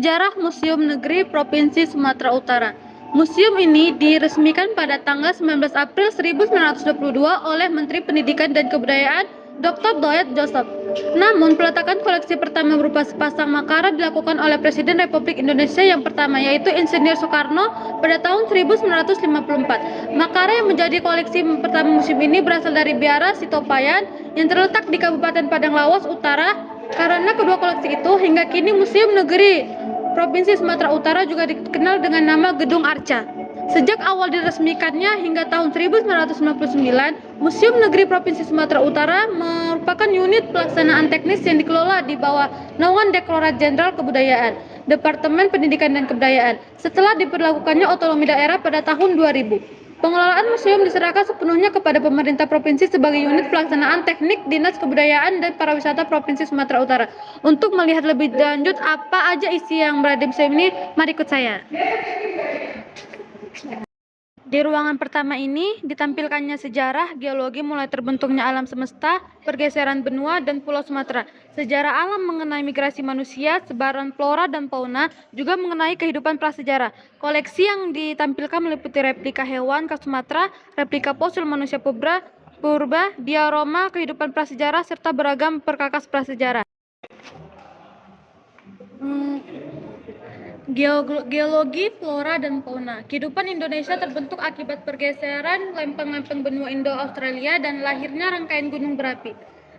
Sejarah Museum Negeri Provinsi Sumatera Utara. Museum ini diresmikan pada tanggal 19 April 1922 oleh Menteri Pendidikan dan Kebudayaan Dr. Dwight Joseph. Namun, peletakan koleksi pertama berupa sepasang makara dilakukan oleh Presiden Republik Indonesia yang pertama, yaitu Insinyur Soekarno pada tahun 1954. Makara yang menjadi koleksi pertama museum ini berasal dari Biara Sitopayan yang terletak di Kabupaten Padang Lawas Utara. Karena kedua koleksi itu, hingga kini Museum Negeri Provinsi Sumatera Utara juga dikenal dengan nama Gedung Arca. Sejak awal diresmikannya hingga tahun 1999, Museum Negeri Provinsi Sumatera Utara merupakan unit pelaksanaan teknis yang dikelola di bawah naungan Direktorat Jenderal Kebudayaan, Departemen Pendidikan dan Kebudayaan, setelah diberlakukannya otonomi daerah pada tahun 2000. Pengelolaan museum diserahkan sepenuhnya kepada pemerintah provinsi sebagai unit pelaksanaan teknik Dinas Kebudayaan dan Pariwisata Provinsi Sumatera Utara. Untuk melihat lebih lanjut apa aja isi yang berada di museum ini, mari ikut saya. Di ruangan pertama ini ditampilkannya sejarah geologi mulai terbentuknya alam semesta, pergeseran benua dan pulau Sumatera, sejarah alam mengenai migrasi manusia, sebaran flora dan fauna, juga mengenai kehidupan prasejarah. Koleksi yang ditampilkan meliputi replika hewan khas Sumatera, replika fosil manusia purba, diorama kehidupan prasejarah, serta beragam perkakas prasejarah. Geologi, flora, dan fauna. Kehidupan Indonesia terbentuk akibat pergeseran lempeng-lempeng benua Indo-Australia dan lahirnya rangkaian gunung berapi.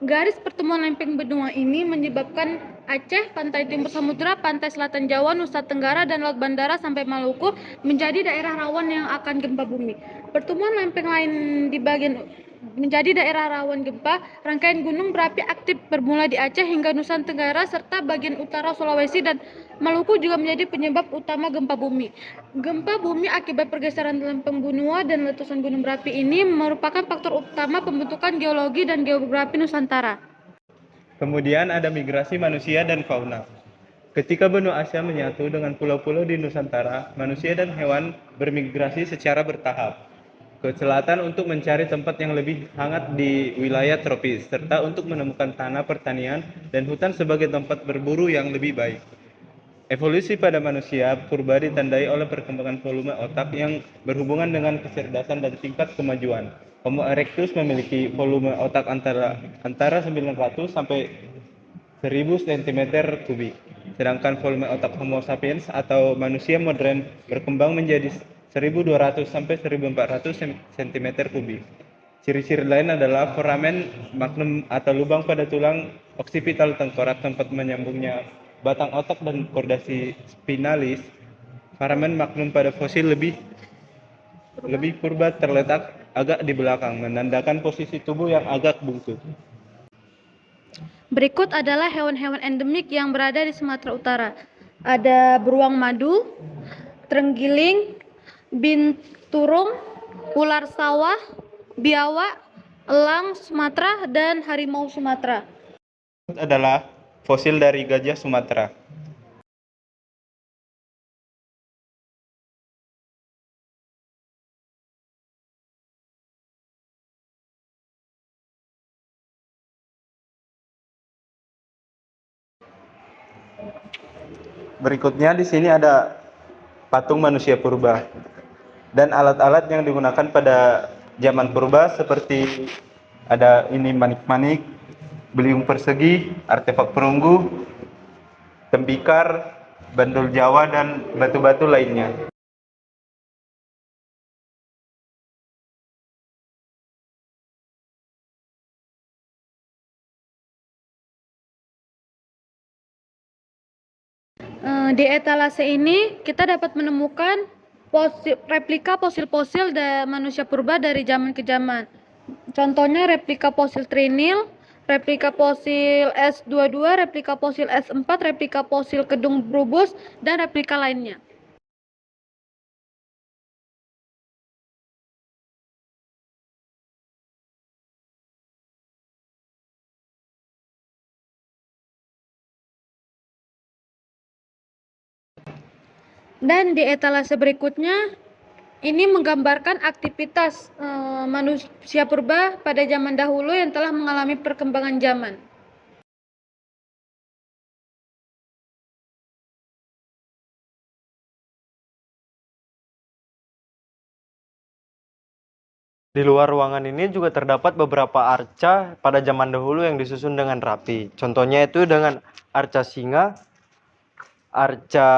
Garis pertemuan lempeng benua ini menyebabkan Aceh, pantai timur samudra, pantai selatan Jawa, Nusa Tenggara, dan laut bandara sampai Maluku menjadi daerah rawan yang akan gempa bumi. Pertemuan lempeng lain di bagian menjadi daerah rawan gempa. Rangkaian gunung berapi aktif bermula di Aceh hingga Nusa Tenggara serta bagian utara Sulawesi dan Maluku juga menjadi penyebab utama gempa bumi. Gempa bumi akibat pergeseran lempeng benua dan letusan gunung berapi ini merupakan faktor utama pembentukan geologi dan geografi Nusantara. Kemudian ada migrasi manusia dan fauna. Ketika benua Asia menyatu dengan pulau-pulau di Nusantara, manusia dan hewan bermigrasi secara bertahap ke selatan untuk mencari tempat yang lebih hangat di wilayah tropis, serta untuk menemukan tanah pertanian dan hutan sebagai tempat berburu yang lebih baik. Evolusi pada manusia purba ditandai oleh perkembangan volume otak yang berhubungan dengan kecerdasan dan tingkat kemajuan. Homo erectus memiliki volume otak antara 900 sampai 1000 cm3, sedangkan volume otak Homo sapiens atau manusia modern berkembang menjadi 1200 sampai 1400 cm3. Ciri-ciri lain adalah foramen magnum atau lubang pada tulang oksipital tengkorak tempat menyambungnya batang otak dan kordasi spinalis. Foramen magnum pada fosil lebih purba terletak agak di belakang, menandakan posisi tubuh yang agak bungkuk. Berikut adalah hewan-hewan endemik yang berada di Sumatera Utara. Ada beruang madu, terenggiling, binturung, ular sawah, biawak, elang Sumatera, dan harimau Sumatera. Berikut adalah fosil dari gajah Sumatera. Berikutnya di sini ada patung manusia purba dan alat-alat yang digunakan pada zaman purba seperti ada ini manik-manik, beliung persegi, artefak perunggu, tembikar, bandul Jawa, dan batu-batu lainnya. Di etalase ini kita dapat menemukan replika fosil-fosil manusia purba dari zaman ke zaman. Contohnya replika fosil Trinil, replika fosil S22, replika fosil S4, replika fosil Kedung Brubus, dan replika lainnya. Dan di etalase berikutnya ini menggambarkan aktivitas manusia purba pada zaman dahulu yang telah mengalami perkembangan zaman. Di luar ruangan ini juga terdapat beberapa arca pada zaman dahulu yang disusun dengan rapi. Contohnya itu dengan arca singa, arca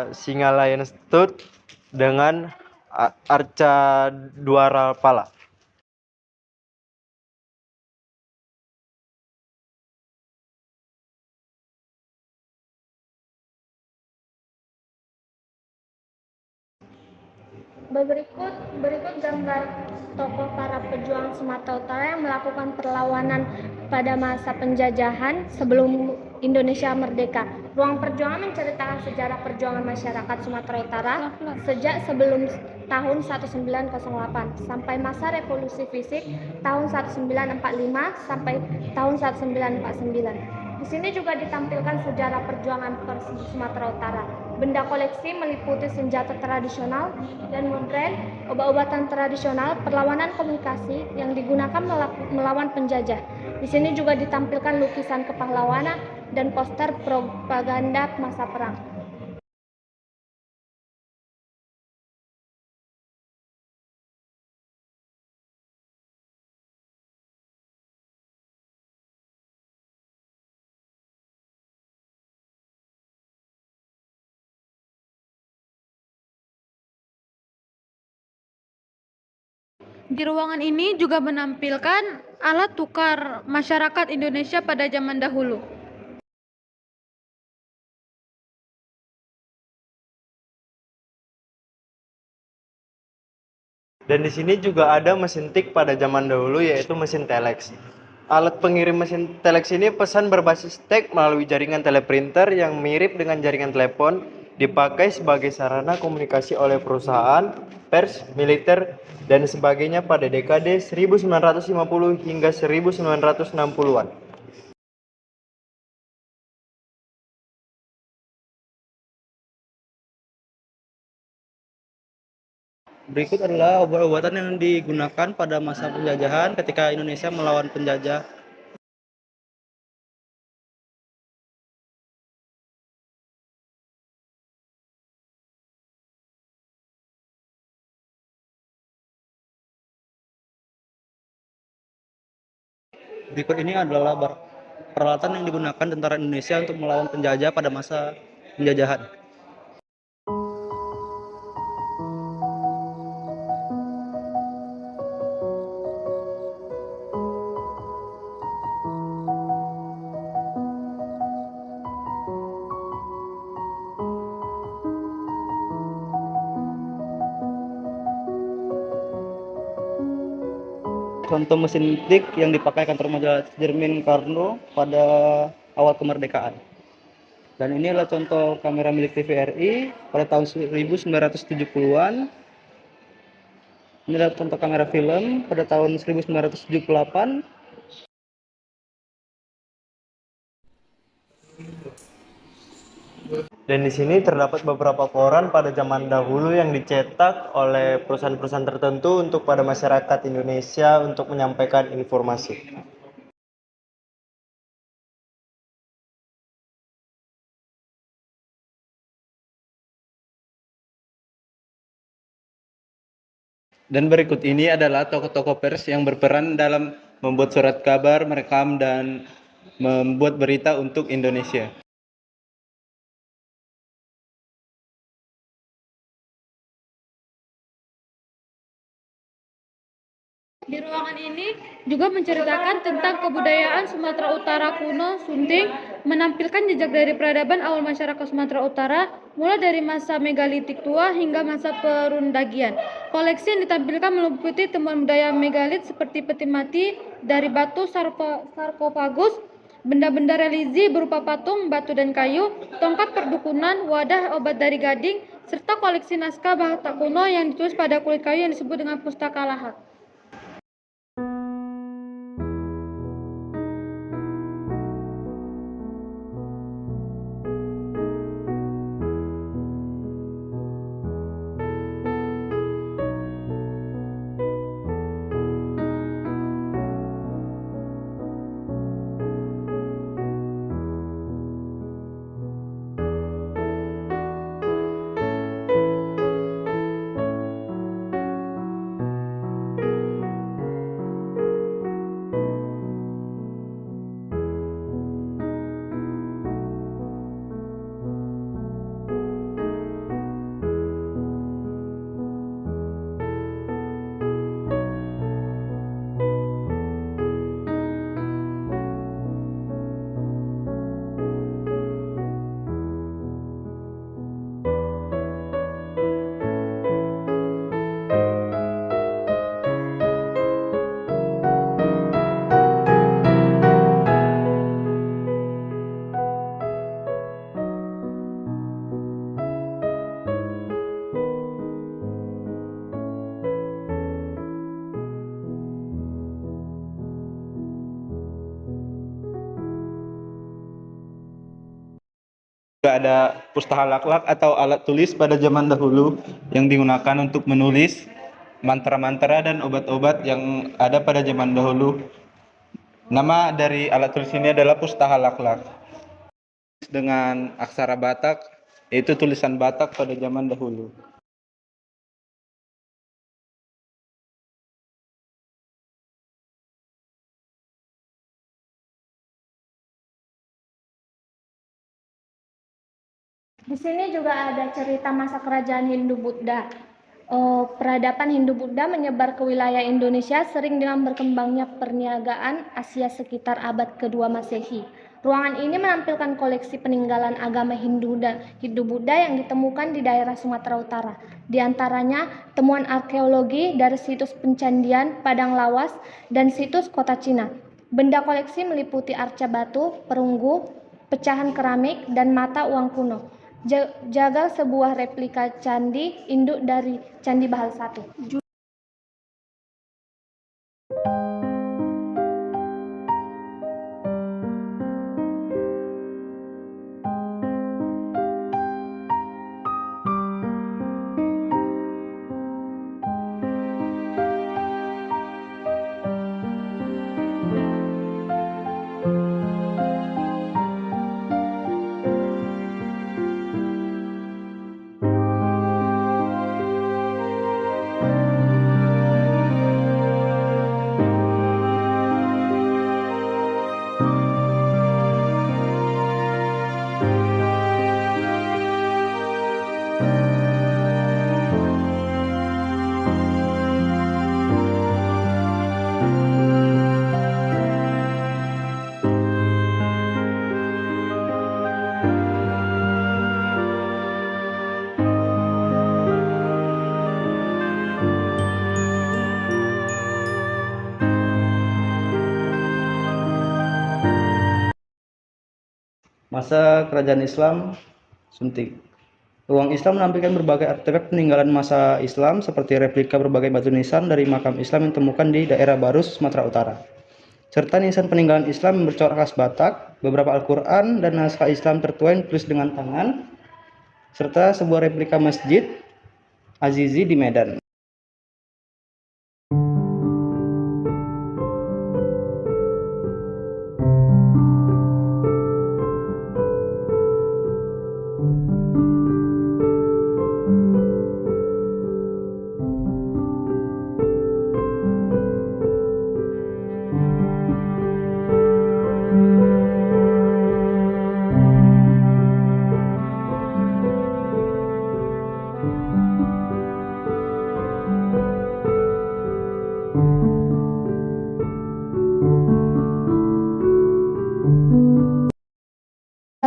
singa lion stud, dengan arca Dwarapala. Berikut gambar tokoh para pejuang Sumatera Utara yang melakukan perlawanan pada masa penjajahan sebelum Indonesia merdeka. Ruang perjuangan menceritakan sejarah perjuangan masyarakat Sumatera Utara sejak sebelum tahun 1908 sampai masa revolusi fisik tahun 1945 sampai tahun 1949. Di sini juga ditampilkan sejarah perjuangan Sumatera Utara. Benda koleksi meliputi senjata tradisional dan modern, obat-obatan tradisional, perlawanan komunikasi yang digunakan melawan penjajah. Di sini juga ditampilkan lukisan kepahlawanan dan poster propaganda masa perang. Di ruangan ini juga menampilkan alat tukar masyarakat Indonesia pada zaman dahulu. Dan di sini juga ada mesin tik pada zaman dahulu, yaitu mesin telex. Alat pengirim mesin telex ini pesan berbasis teks melalui jaringan teleprinter yang mirip dengan jaringan telepon, dipakai sebagai sarana komunikasi oleh perusahaan, pers, militer, dan sebagainya pada dekade 1950 hingga 1960-an. Berikut adalah obat-obatan yang digunakan pada masa penjajahan ketika Indonesia melawan penjajah. Berikut ini adalah peralatan yang digunakan tentara Indonesia untuk melawan penjajah pada masa penjajahan. Contoh mesin tik yang dipakai kantor majalah Jermin Karno pada awal kemerdekaan. Dan ini adalah contoh kamera milik TVRI pada tahun 1970-an. Ini adalah contoh kamera film pada tahun 1978. Dan di sini terdapat beberapa koran pada zaman dahulu yang dicetak oleh perusahaan-perusahaan tertentu untuk pada masyarakat Indonesia untuk menyampaikan informasi. Dan berikut ini adalah tokoh-tokoh pers yang berperan dalam membuat surat kabar, merekam, dan membuat berita untuk Indonesia. Di ruangan ini juga menceritakan tentang kebudayaan Sumatera Utara kuno, Sunting, menampilkan jejak dari peradaban awal masyarakat Sumatera Utara, mulai dari masa megalitik tua hingga masa perundagian. Koleksi yang ditampilkan meliputi temuan budaya megalit seperti peti mati dari batu sarkofagus, benda-benda religi berupa patung, batu dan kayu, tongkat perdukunan, wadah obat dari gading, serta koleksi naskah bahasa kuno yang ditulis pada kulit kayu yang disebut dengan pustaka lahat. juga ada pustaka laklak atau alat tulis pada zaman dahulu yang digunakan untuk menulis mantra-mantra dan obat-obat yang ada pada zaman dahulu. Nama dari alat tulis ini adalah pustaka laklak. Dengan aksara Batak, yaitu tulisan Batak pada zaman dahulu. Di sini juga ada cerita masa kerajaan Hindu-Buddha. Peradaban Hindu-Buddha menyebar ke wilayah Indonesia sering dengan berkembangnya perniagaan Asia sekitar abad kedua Masehi. Ruangan ini menampilkan koleksi peninggalan agama Hindu-Buddha yang ditemukan di daerah Sumatera Utara. Di antaranya temuan arkeologi dari situs pencandian Padang Lawas dan situs kota Cina. Benda koleksi meliputi arca batu, perunggu, pecahan keramik, dan mata uang kuno. Jagal sebuah replika candi induk dari Candi Bahal I. Masa kerajaan Islam Suntik. Ruang Islam menampilkan berbagai artefak peninggalan masa Islam seperti replika berbagai batu nisan dari makam Islam yang ditemukan di daerah Barus, Sumatera Utara. Serta nisan peninggalan Islam yang bercorak khas Batak, beberapa Al-Quran dan naskah Islam tertua yang ditulis dengan tangan, serta sebuah replika Masjid Azizi di Medan.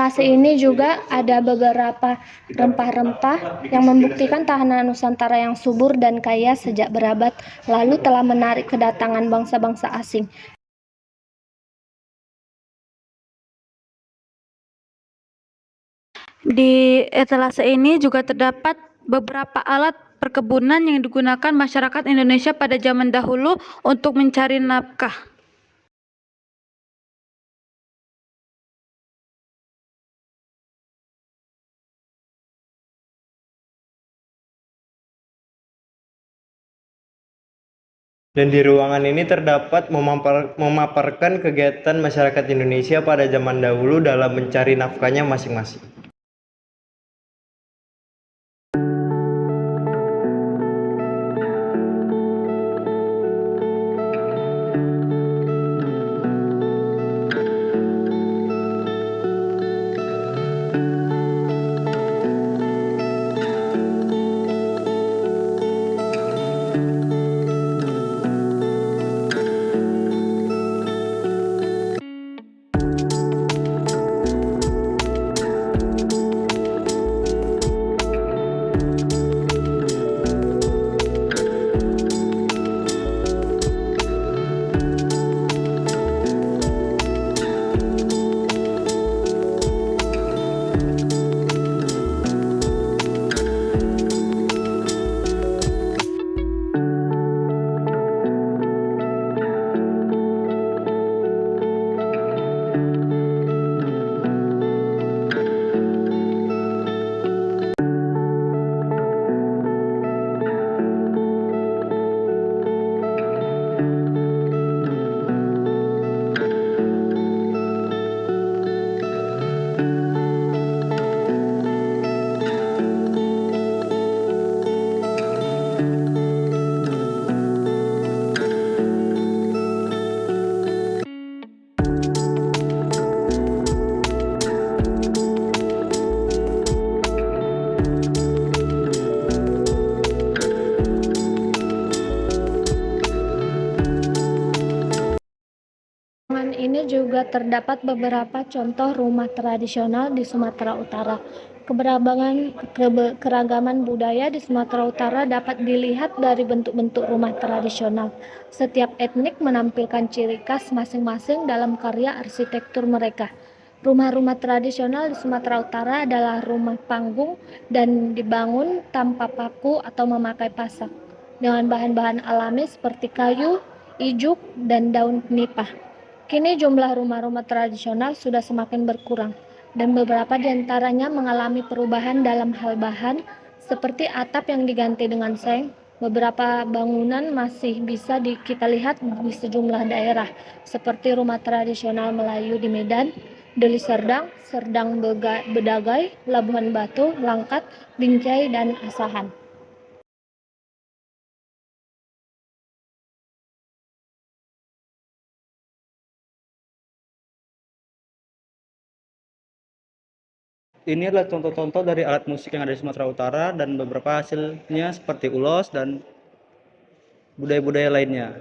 Etalase ini juga ada beberapa rempah-rempah yang membuktikan tahanan Nusantara yang subur dan kaya sejak berabad lalu telah menarik kedatangan bangsa-bangsa asing. Di etalase ini juga terdapat beberapa alat perkebunan yang digunakan masyarakat Indonesia pada zaman dahulu untuk mencari nafkah. Dan di ruangan ini terdapat memaparkan kegiatan masyarakat Indonesia pada zaman dahulu dalam mencari nafkahnya masing-masing. juga terdapat beberapa contoh rumah tradisional di Sumatera Utara. Keragaman budaya di Sumatera Utara dapat dilihat dari bentuk-bentuk rumah tradisional. Setiap etnik menampilkan ciri khas masing-masing dalam karya arsitektur mereka. Rumah-rumah tradisional di Sumatera Utara adalah rumah panggung dan dibangun tanpa paku atau memakai pasak, dengan bahan-bahan alami seperti kayu, ijuk, dan daun nipah. Kini jumlah rumah-rumah tradisional sudah semakin berkurang, dan beberapa di antaranya mengalami perubahan dalam hal bahan, seperti atap yang diganti dengan seng. Beberapa bangunan masih bisa kita lihat di sejumlah daerah, seperti rumah tradisional Melayu di Medan, Deli Serdang, Serdang Bedagai, Labuhan Batu, Langkat, Binjai, dan Asahan. Ini adalah contoh-contoh dari alat musik yang ada di Sumatera Utara dan beberapa hasilnya seperti ulos dan budaya-budaya lainnya.